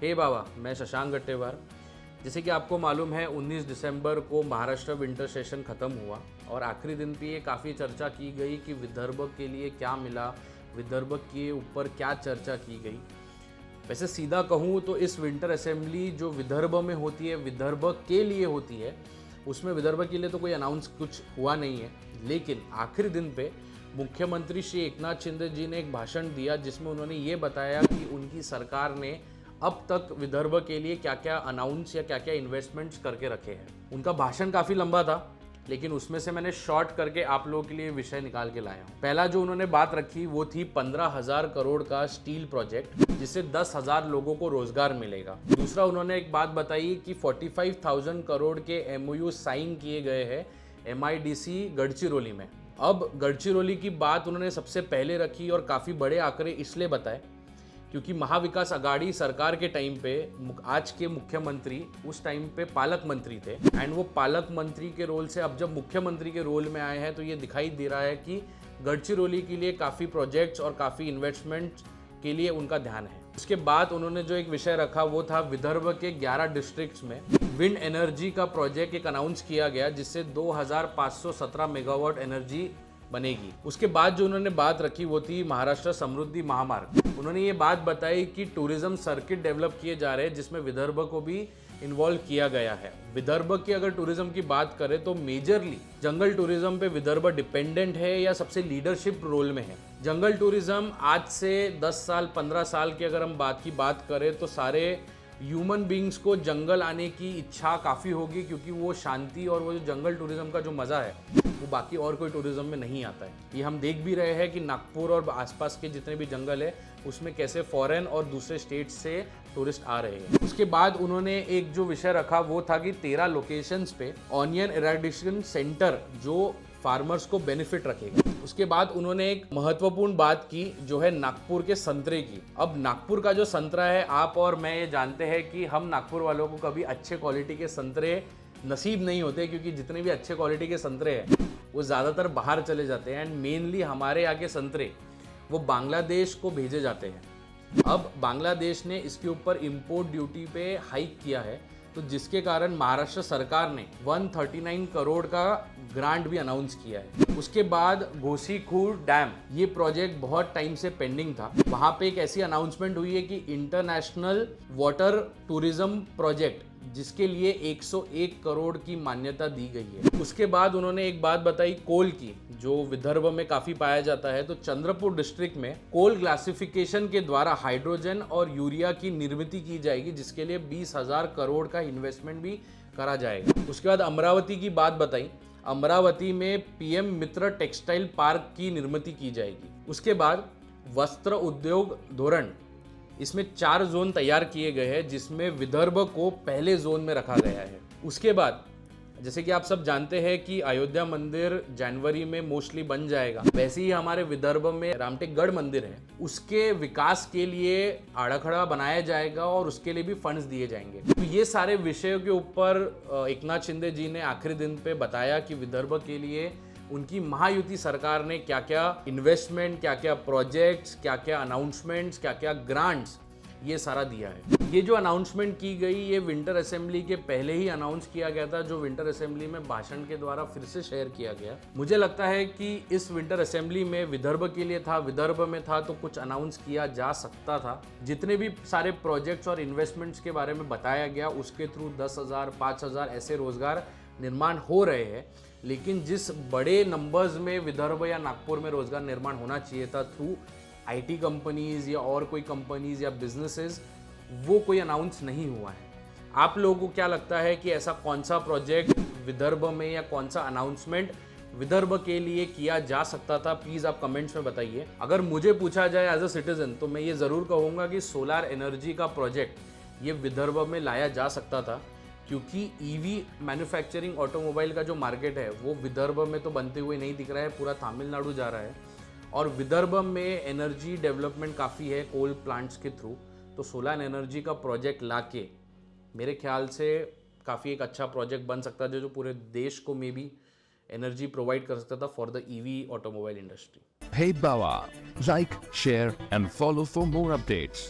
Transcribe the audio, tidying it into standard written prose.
हे बाबा, मैं शशांक गट्टेवार। जैसे कि आपको मालूम है 19 दिसंबर को महाराष्ट्र विंटर सेशन ख़त्म हुआ और आखिरी दिन पे ये काफ़ी चर्चा की गई कि विदर्भ के लिए क्या मिला, विदर्भ के ऊपर क्या चर्चा की गई। वैसे सीधा कहूँ तो इस विंटर असेंबली जो विदर्भ में होती है, विदर्भ के लिए होती है, उसमें विदर्भ के लिए तो कोई अनाउंस कुछ हुआ नहीं है। लेकिन आखिरी दिन पे मुख्यमंत्री श्री एकनाथ शिंदे जी ने एक भाषण दिया जिसमें उन्होंने ये बताया कि उनकी सरकार ने अब तक विदर्भ के लिए क्या क्या अनाउंस या क्या क्या इन्वेस्टमेंट्स करके रखे हैं। उनका भाषण काफ़ी लंबा था, लेकिन उसमें से मैंने शॉर्ट करके आप लोगों के लिए विषय निकाल के लाया हूँ। पहला जो उन्होंने बात रखी वो थी 15,000 करोड़ का स्टील प्रोजेक्ट, जिससे 10,000 लोगों को रोजगार मिलेगा। दूसरा उन्होंने एक बात बताई कि 45,000 करोड़ के MOU साइन किए गए हैं MIDC गढ़चिरौली में। अब गढ़चिरौली की बात उन्होंने सबसे पहले रखी और काफ़ी बड़े आंकड़े इसलिए बताए क्योंकि महाविकास अघाड़ी सरकार के टाइम पे आज के मुख्यमंत्री उस टाइम पे पालक मंत्री थे एंड वो पालक मंत्री के रोल से अब जब मुख्यमंत्री के रोल में आए हैं तो ये दिखाई दे रहा है कि गढ़चिरौली के लिए काफ़ी प्रोजेक्ट्स और काफ़ी इन्वेस्टमेंट के लिए उनका ध्यान है। उसके बाद उन्होंने जो एक विषय रखा वो था विदर्भ के 11 डिस्ट्रिक्ट्स में विंड एनर्जी का प्रोजेक्ट एक अनाउंस किया गया जिससे 2517 मेगावाट एनर्जी बनेगी। उसके बाद जो उन्होंने बात रखी वो थी महाराष्ट्र समृद्धि महामार्ग। उन्होंने ये बात बताई कि टूरिज्म सर्किट डेवलप किए जा रहे हैं जिसमें विदर्भ को भी इन्वॉल्व किया गया है। विदर्भ की अगर टूरिज्म की बात करें तो मेजरली जंगल टूरिज्म पे विदर्भ डिपेंडेंट है या सबसे लीडरशिप रोल में है। जंगल टूरिज्म आज से 10 साल 15 साल की अगर हम बात करें तो सारे ह्यूमन बींग्स को जंगल आने की इच्छा काफ़ी होगी क्योंकि वो शांति और वो जो जंगल टूरिज्म का जो मज़ा है वो बाकी और कोई टूरिज्म में नहीं आता है। ये हम देख भी रहे हैं कि नागपुर और आसपास के जितने भी जंगल है उसमें कैसे फॉरेन और दूसरे स्टेट से टूरिस्ट आ रहे हैं। उसके बाद उन्होंने एक जो विषय रखा वो था कि 13 लोकेशंस पे ऑनियन इरेडिकेशन सेंटर जो फार्मर्स को बेनिफिट रखेगा। उसके बाद उन्होंने एक महत्वपूर्ण बात की जो है नागपुर के संतरे की। अब नागपुर का जो संतरा है, आप और मैं ये जानते हैं कि हम नागपुर वालों को कभी अच्छे क्वालिटी के संतरे नसीब नहीं होते क्योंकि जितने भी अच्छे क्वालिटी के संतरे हैं वो ज़्यादातर बाहर चले जाते हैं एंड मेनली हमारे यहाँ के संतरे वो बांग्लादेश को भेजे जाते हैं। अब बांग्लादेश ने इसके ऊपर इंपोर्ट ड्यूटी पे हाइक किया है तो जिसके कारण महाराष्ट्र सरकार ने 139 करोड़ का ग्रांट भी अनाउंस किया है। उसके बाद घोसीखूर डैम, ये प्रोजेक्ट बहुत टाइम से पेंडिंग था। वहाँ पे एक ऐसी अनाउंसमेंट हुई है कि इंटरनेशनल वाटर टूरिज्म प्रोजेक्ट जिसके लिए 101 करोड़ की मान्यता दी गई है। उसके बाद उन्होंने एक बात बताई कोल की जो विदर्भ में काफ़ी पाया जाता है। तो चंद्रपुर डिस्ट्रिक्ट में कोल क्लासिफिकेशन के द्वारा हाइड्रोजन और यूरिया की निर्मित की जाएगी जिसके लिए 20,000 करोड़ का इन्वेस्टमेंट भी करा जाएगा। उसके बाद अमरावती की बात बताई, अमरावती में PM मित्र टेक्सटाइल पार्क की निर्मित की जाएगी। उसके बाद वस्त्र उद्योग धोरण, इसमें 4 जोन तैयार किए गए हैं जिसमें विदर्भ को पहले जोन में रखा गया है। उसके बाद जैसे कि आप सब जानते हैं कि अयोध्या मंदिर जनवरी में मोस्टली बन जाएगा, वैसे ही हमारे विदर्भ में रामटेकगढ़ मंदिर है उसके विकास के लिए आड़खड़ा बनाया जाएगा और उसके लिए भी फंड्स दिए जाएंगे। तो ये सारे विषयों के ऊपर एकनाथ शिंदे जी ने आखिरी दिन पे बताया कि विदर्भ के लिए उनकी महायुति सरकार ने क्या क्या इन्वेस्टमेंट, क्या क्या प्रोजेक्ट्स, क्या क्या अनाउंसमेंट्स, क्या क्या ग्रांट्स, ये सारा दिया है। ये जो अनाउंसमेंट की गई ये विंटर असेंबली के पहले ही अनाउंस किया गया था, जो विंटर असेंबली में भाषण के द्वारा फिर से शेयर किया गया। मुझे लगता है कि इस विंटर असेंबली में विदर्भ के लिए था, विदर्भ में था तो कुछ अनाउंस किया जा सकता था। जितने भी सारे प्रोजेक्ट्स और इन्वेस्टमेंट्स के बारे में बताया गया उसके थ्रू 10,000 5,000 ऐसे रोजगार निर्माण हो रहे हैं। लेकिन जिस बड़े नंबर्स में विदर्भ या नागपुर में रोजगार निर्माण होना चाहिए था थ्रू IT कंपनीज या और कोई कंपनीज या बिजनेसेस, वो कोई अनाउंस नहीं हुआ है। आप लोगों को क्या लगता है कि ऐसा कौन सा प्रोजेक्ट विदर्भ में या कौन सा अनाउंसमेंट विदर्भ के लिए किया जा सकता था? प्लीज़ आप कमेंट्स में बताइए। अगर मुझे पूछा जाए एज अ सिटीजन तो मैं ये ज़रूर कहूँगा कि सोलार एनर्जी का प्रोजेक्ट ये विदर्भ में लाया जा सकता था क्योंकि EV मैन्युफैक्चरिंग ऑटोमोबाइल का जो मार्केट है वो विदर्भ में तो बनते हुए नहीं दिख रहा है, पूरा तमिलनाडु जा रहा है और विदर्भ में एनर्जी डेवलपमेंट काफ़ी है कोल प्लांट्स के थ्रू। तो सोलार एनर्जी का प्रोजेक्ट लाके मेरे ख्याल से काफ़ी एक अच्छा प्रोजेक्ट बन सकता है जो पूरे देश को मे बी एनर्जी प्रोवाइड कर सकता था for the EV automobile industry. Hey Bawa, like, share and follow for more updates.